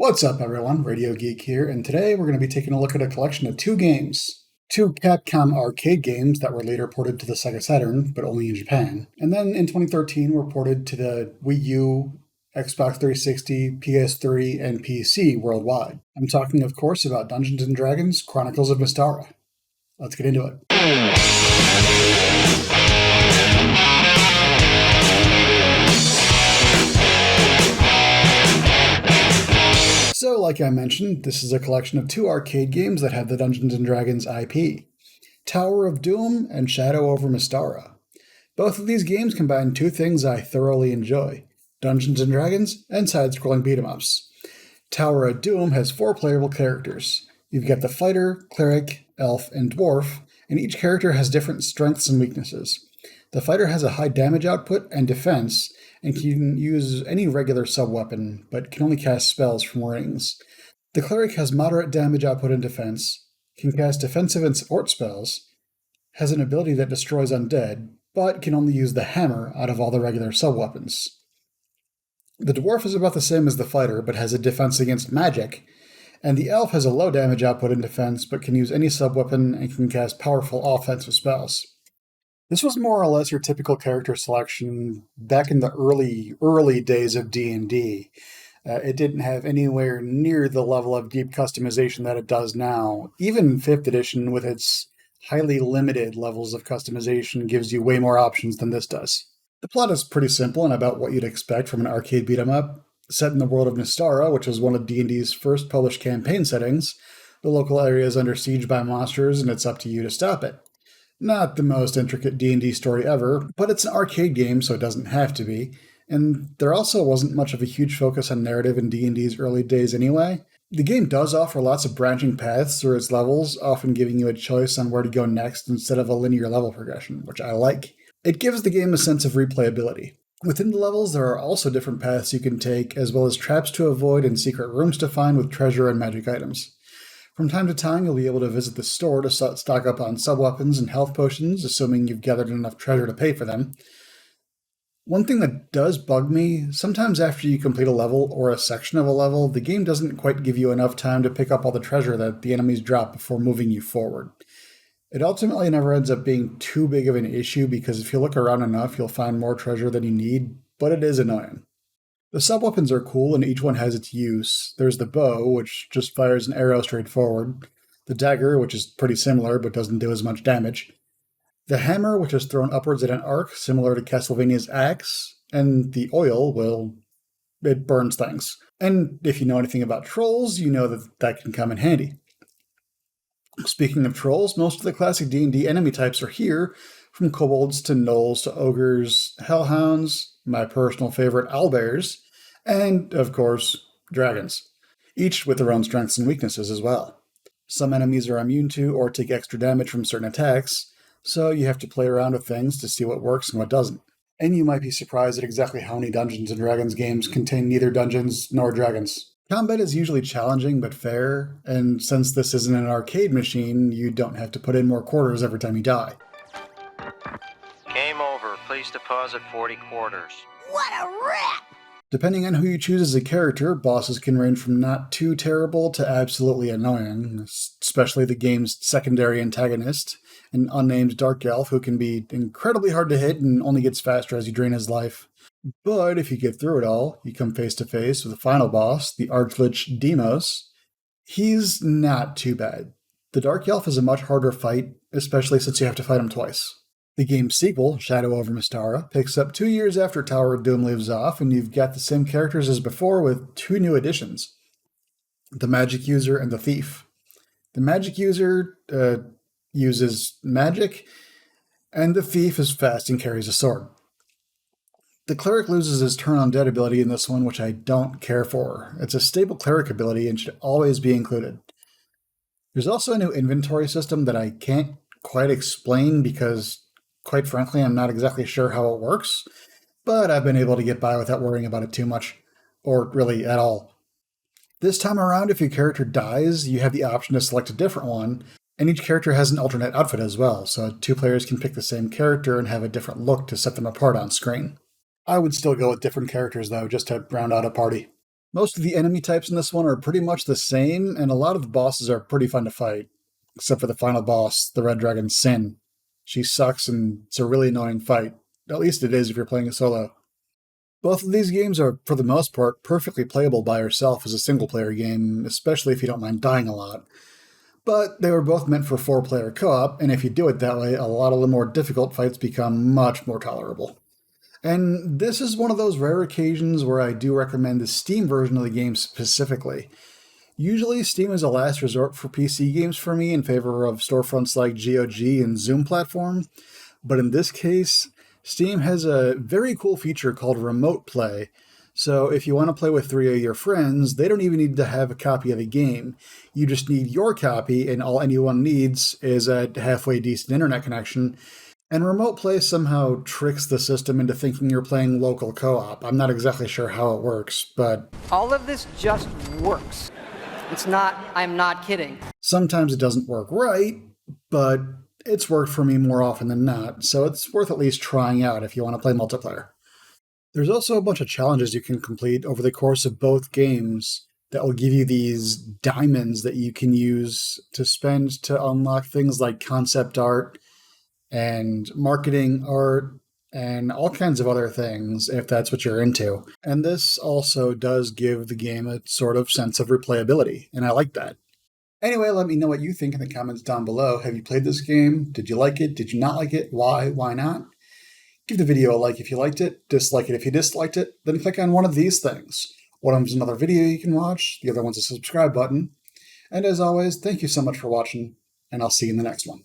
What's up, everyone? Radio Geek here, and today we're going to be taking a look at a collection of two games. Two Capcom arcade games that were later ported to the Sega Saturn, but only in Japan. And then in 2013 were ported to the Wii U, Xbox 360, PS3, and PC worldwide. I'm talking, of course, about Dungeons & Dragons Chronicles of Mystara. Let's get into it. So, like I mentioned, this is a collection of two arcade games that have the Dungeons & Dragons IP, Tower of Doom and Shadow over Mystara. Both of these games combine two things I thoroughly enjoy, Dungeons & Dragons and side-scrolling beat-em-ups. Tower of Doom has 4 playable characters. You've got the fighter, cleric, elf, and dwarf, and each character has different strengths and weaknesses. The fighter has a high damage output and defense, and can use any regular sub-weapon, but can only cast spells from rings. The cleric has moderate damage output and defense, can cast defensive and support spells, has an ability that destroys undead, but can only use the hammer out of all the regular sub-weapons. The dwarf is about the same as the fighter, but has a defense against magic, and the elf has a low damage output and defense, but can use any sub-weapon and can cast powerful offensive spells. This was more or less your typical character selection back in the early days of D&D. It didn't have anywhere near the level of deep customization that it does now. Even 5th edition, with its highly limited levels of customization, gives you way more options than this does. The plot is pretty simple and about what you'd expect from an arcade beat-em-up. Set in the world of Mystara, which was one of D&D's first published campaign settings, the local area is under siege by monsters and it's up to you to stop it. Not the most intricate D&D story ever, but it's an arcade game, so it doesn't have to be. And there also wasn't much of a huge focus on narrative in D&D's early days anyway. The game does offer lots of branching paths through its levels, often giving you a choice on where to go next instead of a linear level progression, which I like. It gives the game a sense of replayability. Within the levels, there are also different paths you can take, as well as traps to avoid and secret rooms to find with treasure and magic items. From time to time, you'll be able to visit the store to stock up on sub-weapons and health potions, assuming you've gathered enough treasure to pay for them. One thing that does bug me, sometimes after you complete a level or a section of a level, the game doesn't quite give you enough time to pick up all the treasure that the enemies drop before moving you forward. It ultimately never ends up being too big of an issue because if you look around enough, you'll find more treasure than you need, but it is annoying. The sub-weapons are cool and each one has its use. There's the bow, which just fires an arrow straight forward. The dagger, which is pretty similar but doesn't do as much damage. The hammer, which is thrown upwards at an arc, similar to Castlevania's axe. And the oil, well, it burns things. And if you know anything about trolls, you know that can come in handy. Speaking of trolls, most of the classic D&D enemy types are here, from kobolds to gnolls to ogres, hellhounds, my personal favorite owlbears, and, of course, dragons, each with their own strengths and weaknesses as well. Some enemies are immune to or take extra damage from certain attacks, so you have to play around with things to see what works and what doesn't. And you might be surprised at exactly how many Dungeons & Dragons games contain neither dungeons nor dragons. Combat is usually challenging but fair, and since this isn't an arcade machine, you don't have to put in more quarters every time you die. Game over. Please deposit 40 quarters. What a rip! Depending on who you choose as a character, bosses can range from not too terrible to absolutely annoying, especially the game's secondary antagonist, an unnamed dark elf who can be incredibly hard to hit and only gets faster as you drain his life. But if you get through it all, you come face to face with the final boss, the Archlich Demos. He's not too bad. The dark elf is a much harder fight, especially since you have to fight him twice. The game's sequel, Shadow over Mystara, picks up 2 years after Tower of Doom leaves off, and you've got the same characters as before with 2 new additions. The Magic User and the Thief. The Magic User uses magic, and the Thief is fast and carries a sword. The Cleric loses his Turn Undead ability in this one, which I don't care for. It's a stable Cleric ability and should always be included. There's also a new inventory system that I can't quite explain because, quite frankly, I'm not exactly sure how it works, but I've been able to get by without worrying about it too much, or really at all. This time around, if your character dies, you have the option to select a different one, and each character has an alternate outfit as well, so 2 players can pick the same character and have a different look to set them apart on screen. I would still go with different characters, though, just to round out a party. Most of the enemy types in this one are pretty much the same, and a lot of the bosses are pretty fun to fight. Except for the final boss, the Red Dragon Sin. She sucks, and it's a really annoying fight. At least it is if you're playing a solo. Both of these games are, for the most part, perfectly playable by yourself as a single-player game, especially if you don't mind dying a lot. But they were both meant for 4-player co-op, and if you do it that way, a lot of the more difficult fights become much more tolerable. And this is one of those rare occasions where I do recommend the Steam version of the game specifically. Usually, Steam is a last resort for PC games for me in favor of storefronts like GOG and Zoom Platform, but in this case, Steam has a very cool feature called Remote Play. So if you want to play with 3 of your friends, they don't even need to have a copy of the game. You just need your copy, and all anyone needs is a halfway decent internet connection. And Remote Play somehow tricks the system into thinking you're playing local co-op. I'm not exactly sure how it works, but all of this just works. I'm not kidding. Sometimes it doesn't work right, but it's worked for me more often than not, so it's worth at least trying out if you want to play multiplayer. There's also a bunch of challenges you can complete over the course of both games that will give you these diamonds that you can use to spend to unlock things like concept art and marketing art and all kinds of other things if that's what you're into. And this also does give the game a sort of sense of replayability, and I like that. Anyway, let me know what you think in the comments down below. Have you played this game? Did you like it? Did you not like it? Why? Why not? Give the video a like if you liked it, dislike it if you disliked it, then click on one of these things. One of them is another video you can watch, the other one's a subscribe button. And as always, thank you so much for watching, and I'll see you in the next one.